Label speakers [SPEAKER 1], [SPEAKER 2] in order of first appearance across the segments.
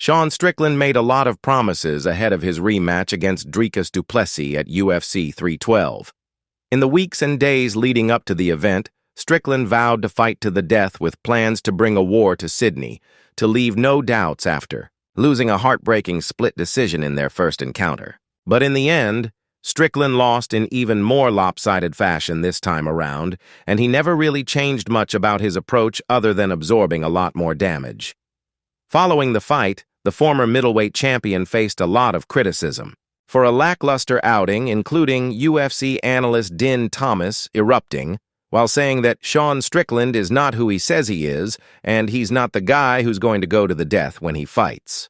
[SPEAKER 1] Sean Strickland made a lot of promises ahead of his rematch against Dricus du Plessis at UFC 312. In the weeks and days leading up to the event, Strickland vowed to fight to the death with plans to bring a war to Sydney, to leave no doubts after, losing a heartbreaking split decision in their first encounter. But in the end, Strickland lost in even more lopsided fashion this time around, and he never really changed much about his approach other than absorbing a lot more damage. Following the fight, the former middleweight champion faced a lot of criticism for a lackluster outing, including UFC analyst Din Thomas erupting, while saying that Sean Strickland is not who he says he is, and he's not the guy who's going to go to the death when he fights.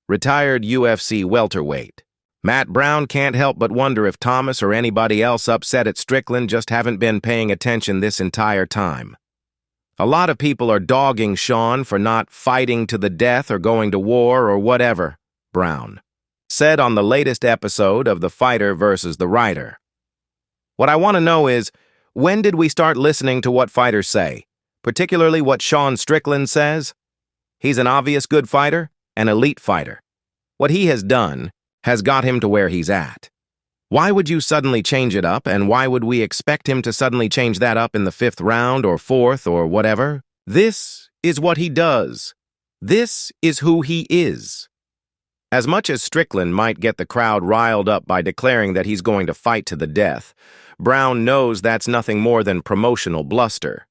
[SPEAKER 1] Retired UFC welterweight Matt Brown can't help but wonder if Thomas or anybody else upset at Strickland just haven't been paying attention this entire time. A lot of people are dogging Sean for not fighting to the death or going to war or whatever, Brown said on the latest episode of The Fighter versus the Writer. What I want to know is, when did we start listening to what fighters say, particularly what Sean Strickland says? He's an obvious good fighter, an elite fighter. What he has done has got him to where he's at. Why would you suddenly change it up, and why would we expect him to suddenly change that up in the 5th round or 4th or whatever? This is what he does. This is who he is. As much as Strickland might get the crowd riled up by declaring that he's going to fight to the death, Brown knows that's nothing more than promotional bluster.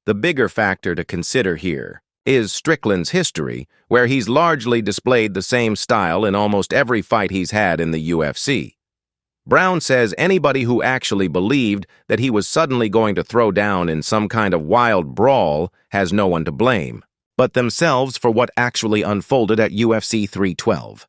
[SPEAKER 1] The bigger factor to consider here is Strickland's history, where he's largely displayed the same style in almost every fight he's had in the UFC. Brown says anybody who actually believed that he was suddenly going to throw down in some kind of wild brawl has no one to blame, but themselves for what actually unfolded at UFC 312.